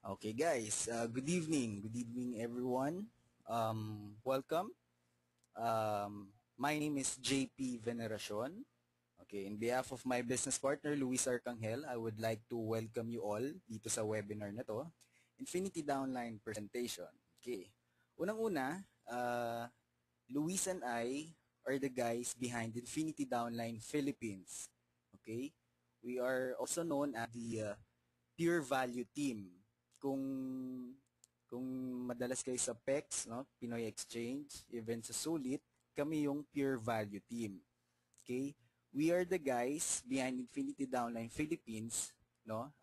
Okay, guys. Good evening. Good evening, everyone. Welcome. My name is JP Veneracion. Okay, in behalf of my business partner, Luis Arcangel, I would like to welcome you all dito sa webinar na to, Infinity Downline Presentation. Okay. Unang-una, Luis and I are the guys behind Infinity Downline Philippines. Okay? We are also known as the Pure Value Team. Kung kung madalas kayo sa PEX, no, Pinoy Exchange, even sa Sulit, kami yung Pure Value Team. Okay? We are the guys behind Infinity Downline Philippines, no,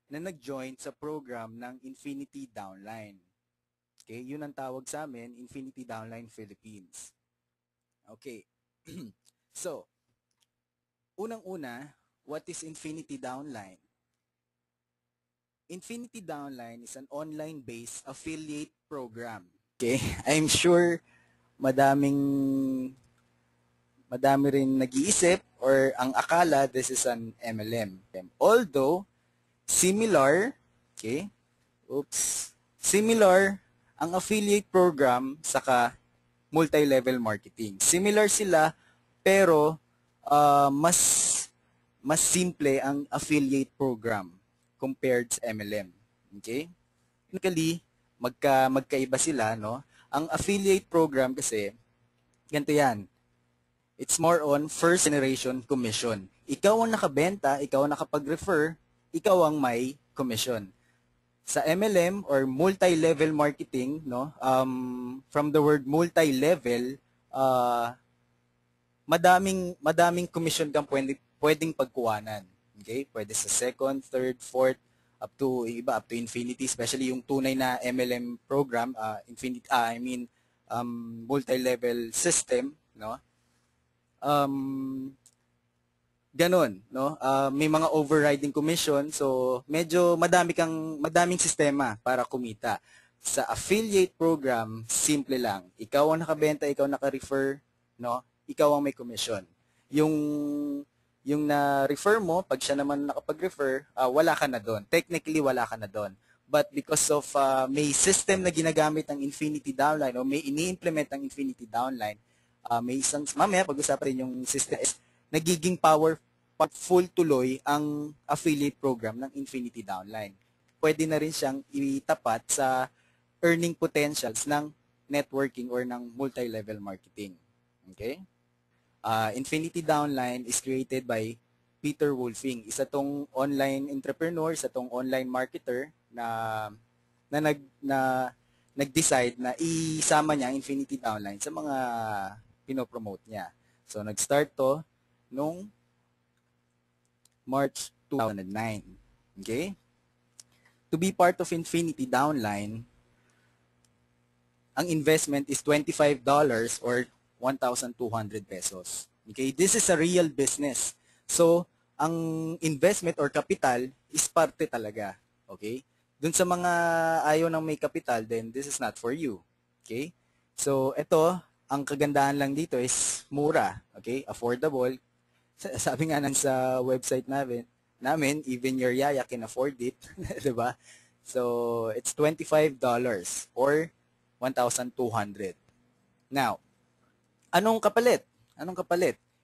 na nag-join sa program ng Infinity Downline. Okay? Yun ang tawag sa amin, Infinity Downline Philippines. Okay. So, unang-una, what is Infinity Downline? Infinity Downline is an online-based affiliate program. Okay? I'm sure madaming madami rin nag-iisip or ang akala this is an MLM. Although similar, okay? Similar ang affiliate program saka multi-level marketing. Similar sila pero mas simple ang affiliate program compared sa MLM. Okay? Technically, magkaiba sila, no? Ang affiliate program kasi, ganito yan. It's more on first generation commission. Ikaw ang nakabenta, ikaw ang nakapag-refer, ikaw ang may commission. Sa MLM or multi-level marketing, no? From the word multi-level, madaming commission kang pwedeng pagkuhanan. Okay? Pwede sa second, third, fourth, up to infinity, especially yung tunay na MLM program, multi-level system, no? Ganon, no? May mga overriding commission, so medyo madaming sistema para kumita. Sa affiliate program, simple lang. Ikaw ang nakabenta, ikaw ang naka-refer, no? Ikaw ang may commission. Yung na-refer mo, pag siya naman nakapag-refer, wala ka na doon. Technically, wala ka na doon. But because of may system na ginagamit ng Infinity Downline o may ini-implement ng Infinity Downline, may isang, mamaya pag-usapan rin yung system, nagiging powerful tuloy ang affiliate program ng Infinity Downline. Pwede na rin siyang itapat sa earning potentials ng networking or ng multi-level marketing. Okay? Infinity Downline is created by Peter Wolfing. Isa tong online entrepreneur, isa tong online marketer na nag-decide na isama niya ang Infinity Downline sa mga pinopromote niya. So, nag-start to nung March 2009. Okay? To be part of Infinity Downline, ang investment is $25 or 1,200 pesos. Okay? This is a real business. So, ang investment or capital is parte talaga. Okay? Dun sa mga ayaw ng may capital, then this is not for you. Okay? So, ito, ang kagandahan lang dito is mura. Okay? Affordable. Sabi nga sa website namin, even your yaya can afford it. Diba? So, it's $25 or 1,200. Now, anong kapalit?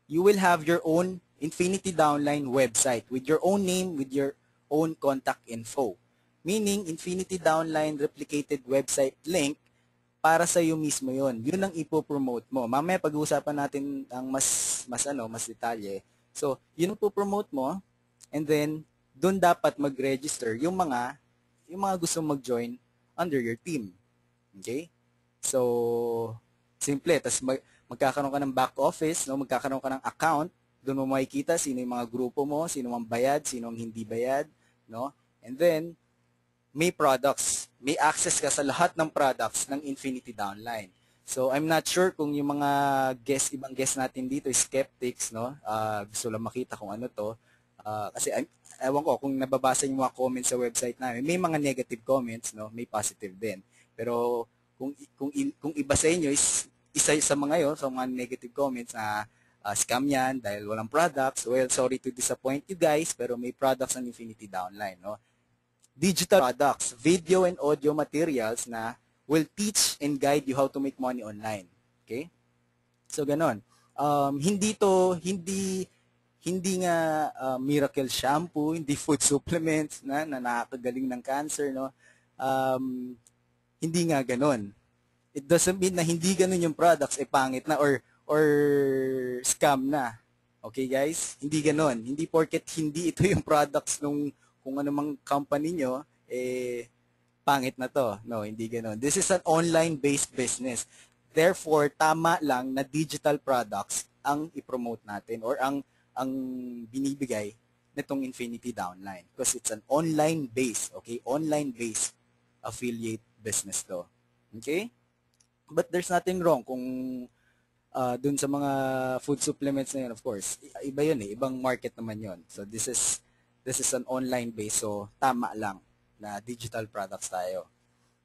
You will have your own Infinity Downline website with your own name, with your own contact info. Meaning, Infinity Downline replicated website link para sa iyo mismo yon. Yun ang ipopromote mo. Mamaya pag-uusapan natin ang mas detalye. So, yun ang ipopromote mo and then doon dapat mag-register yung mga gusto mag-join under your team. Okay? So, simple. Tapos magkakaroon ka ng back office, no? Magkakaroon ka ng account. Doon mo makikita sino yung mga grupo mo, sino ang bayad, sino ang hindi bayad, no? And then, may products. May access ka sa lahat ng products ng Infinity Downline. So, I'm not sure kung yung mga ibang guest natin dito is skeptics, no? Gusto lang makita kung ano to. Kasi, ewan ko, kung nababasa yung mga comments sa website namin, may mga negative comments, no? May positive din. Pero, kung iba sa inyo is isa sa mga yun, sa mga negative comments na scam yan dahil walang products. Well, sorry to disappoint you guys, pero may products ng Infinity Downline, no? digital products, video and audio materials na will teach and guide you how to make money online. Okay? So, ganon. Hindi nga miracle shampoo, hindi food supplements na nakakagaling ng cancer, no? Hindi nga ganon. It doesn't mean na hindi ganon yung products, pangit na or scam na. Okay, guys? Hindi ganon. Hindi porket hindi ito yung products nung kung anumang company nyo, pangit na to. No, hindi ganon. This is an online-based business. Therefore, tama lang na digital products ang i-promote natin or ang binibigay nitong Infinity Downline because it's an online-based, okay? Online-based affiliate business to. Okay? But there's nothing wrong kung dun sa mga food supplements na yun, of course. Iba yun eh. Ibang market naman yun. So, this is an online-based. So, tama lang na digital products tayo.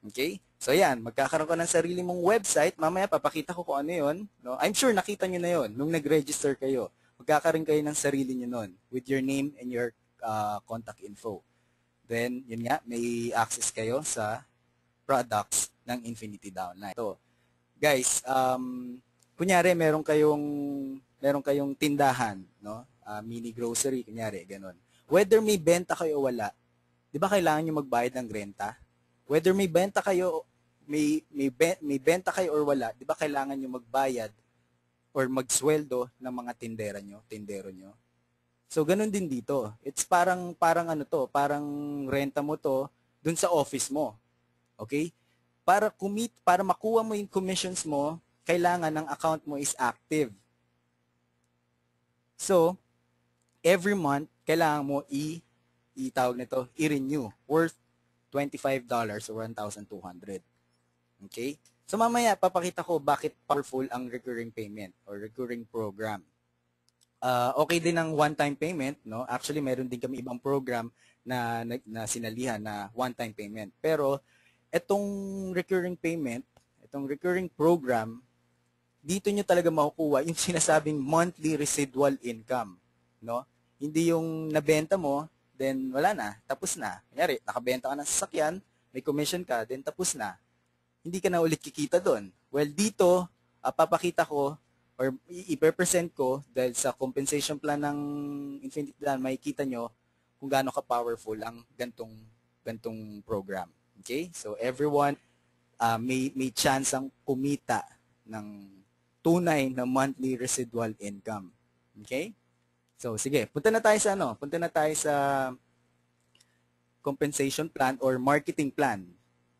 Okay? So, yan. Magkakaroon ka ng sarili mong website. Mamaya, papakita ko kung ano yun. No? I'm sure nakita nyo na yun nung nag-register kayo. Magkakaroon kayo ng sarili nyo nun with your name and your contact info. Then, yun nga, may access kayo sa products ng Infinity Downline. So, guys, kunyari, meron kayong tindahan, no? Mini grocery, kunyari, ganun. Whether may benta kayo o wala, di ba kailangan nyo magbayad ng renta? Whether may benta kayo, may benta kayo or wala, di ba kailangan nyo magbayad or magsweldo ng mga tindero nyo? So, ganun din dito. It's parang ano to, parang renta mo to dun sa office mo. Okay? Para makuha mo yung commissions mo, kailangan ng account mo is active. So, every month, kailangan mo i-renew worth $25 or 1,200. Okay? So, mamaya, papakita ko bakit powerful ang recurring payment or recurring program. Okay din ang one-time payment, no? Actually, meron din kami ibang program na sinalihan na one-time payment. Pero, itong recurring payment, itong recurring program, dito nyo talaga makukuha yung sinasabing monthly residual income, no? Hindi yung nabenta mo, then wala na, tapos na. Kunyari, nakabenta ka ng sasakyan, may commission ka, then tapos na. Hindi ka na ulit kikita doon. Well, dito, papakita ko or i-present ko dahil sa compensation plan ng Infinity Plan, makikita nyo kung gaano ka-powerful ang gantong program. Okay? So, everyone may chance ang kumita ng tunay na monthly residual income. Okay? So, sige. Punta na tayo sa compensation plan or marketing plan.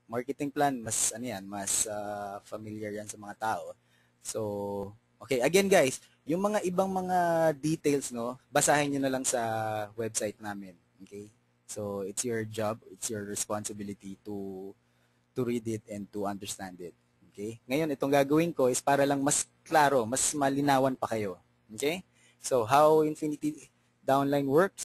Marketing plan, mas familiar yan sa mga tao. So, okay, again guys, yung mga ibang mga details, no, basahin nyo na lang sa website namin. Okay? So, it's your job, it's your responsibility to read it and to understand it. Okay? Ngayon, itong gagawin ko is para lang mas klaro, mas malinawan pa kayo. Okay? So, how Infinity Downline works?